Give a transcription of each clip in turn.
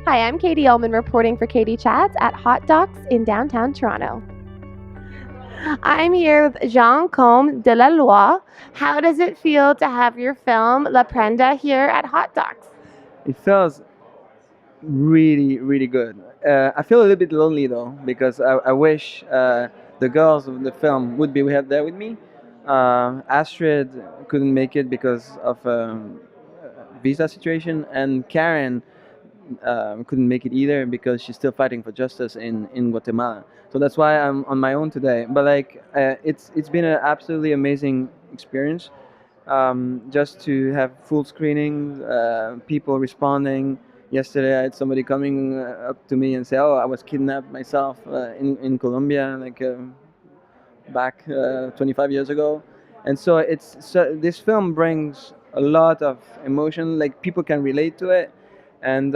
Hi, I'm Katie Uhlmann reporting for Katie Chats at hotDOCS in downtown Toronto. I'm here with Jean-Cosme Delaloye. How does it feel to have your film La Prenda here at hotDOCS? It feels really, really good. I feel a little bit lonely though because I wish the girls of the film would be there with me. Astrid couldn't make it because of visa situation, and Karen couldn't make it either because she's still fighting for justice in Guatemala. So that's why I'm on my own today. But it's been an absolutely amazing experience. Just to have full screening, people responding. Yesterday, I had somebody coming up to me and say, "Oh, I was kidnapped myself in Colombia, back 25 years ago." And so this film brings a lot of emotion. Like people can relate to it, and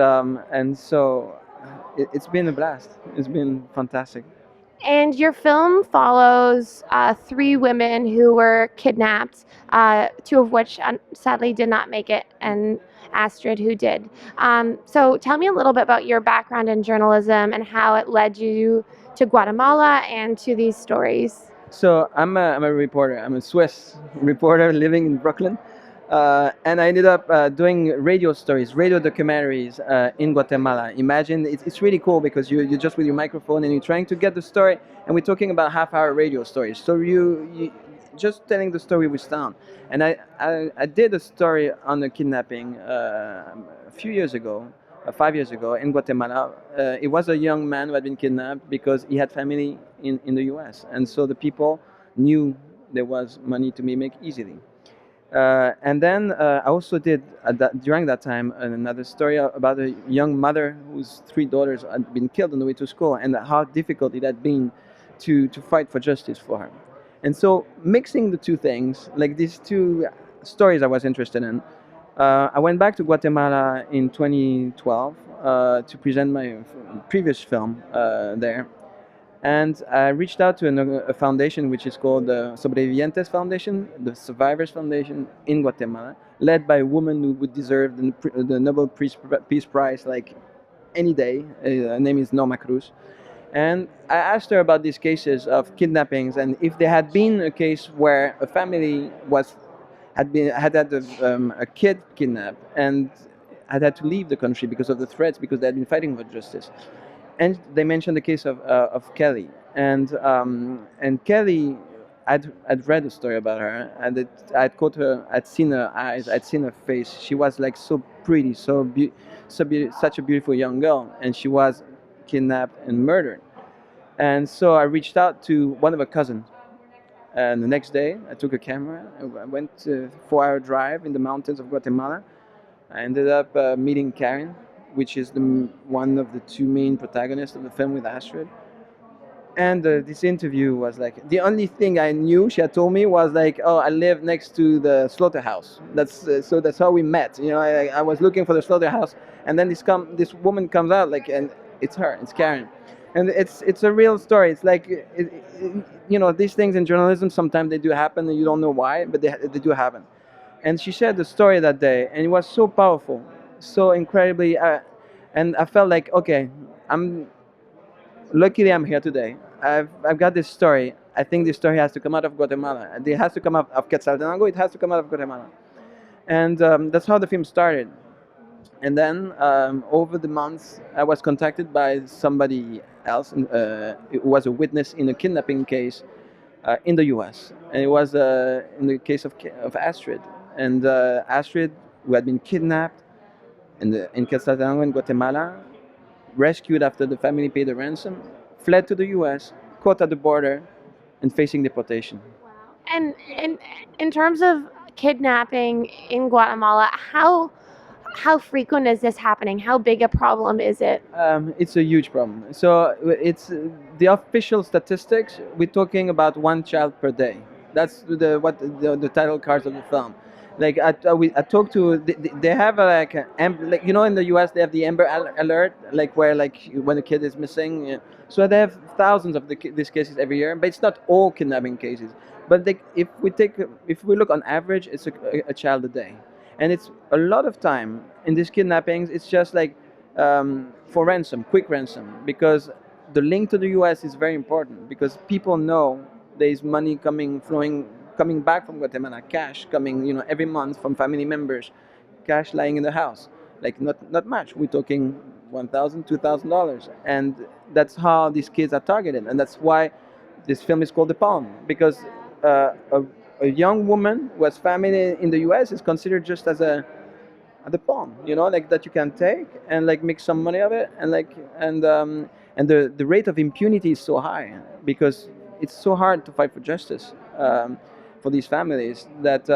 so it's been a blast. It's been fantastic. And your film follows three women who were kidnapped, two of which sadly did not make it, and Astrid, who did. So tell me a little bit about your background in journalism and how it led you to Guatemala and to these stories. So I'm a reporter. I'm a Swiss reporter living in Brooklyn, and I ended up doing radio stories, radio documentaries in Guatemala. Imagine it's really cool because you're just with your microphone and you're trying to get the story, and we're talking about half-hour radio stories. So you just telling the story with sound. And I did a story on the kidnapping a few years ago, 5 years ago in Guatemala. It was a young man who had been kidnapped because he had family in the US. And so the people knew there was money to be made easily. And then I also did, during that time, another story about a young mother whose three daughters had been killed on the way to school and how difficult it had been to fight for justice for her. And so mixing the two things, like these two stories I was interested in, I went back to Guatemala in 2012 to present my previous film there. And I reached out to a foundation which is called the Sobrevivientes Foundation, the Survivors Foundation in Guatemala, led by a woman who would deserve the Nobel Peace Prize like any day. Her name is Norma Cruz. And I asked her about these cases of kidnappings and if there had been a case where a family had a kid kidnapped and had to leave the country because of the threats, because they had been fighting for justice. And they mentioned the case of Kelly, and Kelly, I'd read a story about her, and I'd caught her, I'd seen her eyes, I'd seen her face. She was like so pretty, such a beautiful young girl, and she was kidnapped and murdered. And so I reached out to one of her cousins, and the next day I took a camera. I went a 4-hour drive in the mountains of Guatemala. I ended up meeting Karen, which is one of the two main protagonists of the film with Astrid. And this interview was like, the only thing I knew she had told me was like, "Oh, I live next to the slaughterhouse." So that's how we met. You know, I was looking for the slaughterhouse, and then this woman comes out like, and it's her, it's Karen, and it's a real story. It's like, these things in journalism sometimes they do happen, and you don't know why, but they do happen. And she shared the story that day, and it was so powerful, so incredibly, and I felt like, okay, I'm luckily I'm here today. I've got this story. I think this story has to come out of Guatemala. It has to come out of Quetzaltenango. It has to come out of Guatemala, and that's how the film started. And then over the months, I was contacted by somebody else who was a witness in a kidnapping case in the U.S. And it was in the case of Astrid. And Astrid, who had been kidnapped in Quetzaltenango in Guatemala, rescued after the family paid a ransom, fled to the U.S., caught at the border, and facing deportation. And in terms of kidnapping in Guatemala, how frequent is this happening? How big a problem is it? It's a huge problem. So it's the official statistics. We're talking about one child per day. That's the title cards of the film. Like I talked to they have like in the U.S. they have the Amber Alert, like where like when a kid is missing. So they have thousands of these cases every year, but it's not all kidnapping cases. But if we look on average, it's a child a day. And it's a lot of time in these kidnappings. It's just like for ransom, quick ransom, because the link to the U.S. is very important because people know there is money coming back from Guatemala, cash coming, every month from family members, cash lying in the house, like not much. We're talking $1,000, $2,000, and that's how these kids are targeted, and that's why this film is called The Palm, because a young woman who has family in the U.S. is considered just as the pawn, like that you can take and like make some money of it, and the rate of impunity is so high because it's so hard to fight for justice for these families that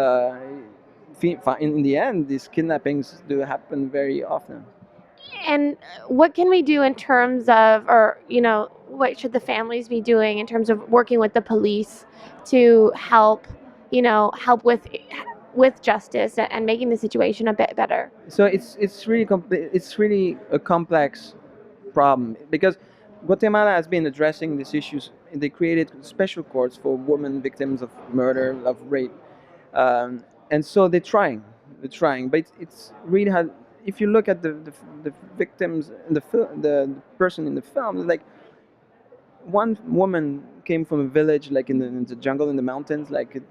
in the end these kidnappings do happen very often. And what can we do in terms of, or what should the families be doing in terms of working with the police to help, help with justice and making the situation a bit better? So it's really a complex problem because Guatemala has been addressing these issues. They created special courts for women victims of murder, of rape, and so they're trying, but it's really hard. If you look at the victims in the person in the film, like one woman came from a village like in the jungle in the mountains, like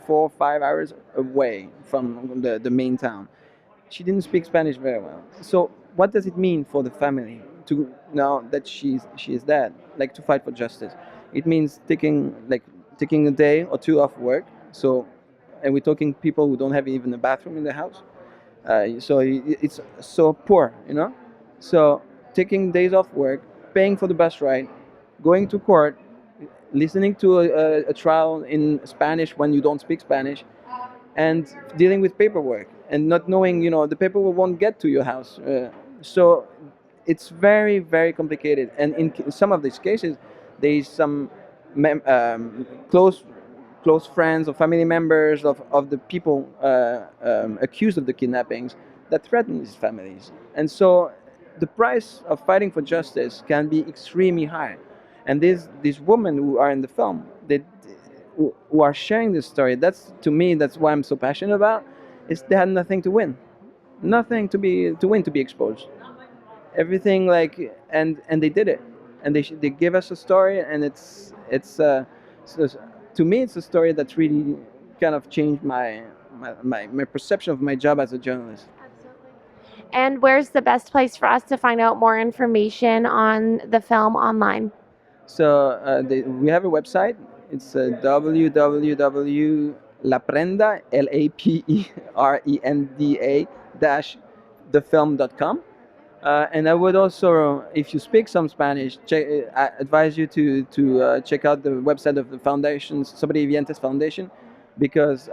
4 or 5 hours away from the main town. She didn't speak Spanish very well. So what does it mean for the family to now that she is dead, like to fight for justice? It means taking a day or two off work. So, and we're talking people who don't have even a bathroom in the house. So it's so poor. So taking days off work, paying for the bus ride, going to court, listening to a trial in Spanish when you don't speak Spanish, and dealing with paperwork and not knowing, the paperwork won't get to your house. So it's very, very complicated. And in some of these cases, there is some close friends or family members of the people accused of the kidnappings that threaten these families. And so the price of fighting for justice can be extremely high. And these women who are in the film, who are sharing this story, to me, that's why I'm so passionate about, is they had nothing to win. Nothing to win to be exposed. Everything and they did it. And they give us a story, and so to me it's a story that's really kind of changed my perception of my job as a journalist. And where's the best place for us to find out more information on the film online? So we have a website. It's www.laprenda, LAPERENDA thefilm.com. And I would also, if you speak some Spanish, I advise you to check out the website of the foundation, Sobrevivientes Foundation, because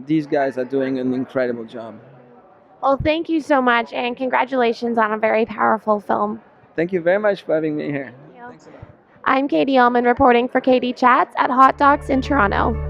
these guys are doing an incredible job. Well, thank you so much, and congratulations on a very powerful film. Thank you very much for having me here. Thanks a lot. I'm Katie Uhlmann reporting for Katie Chats at hotDOCS in Toronto.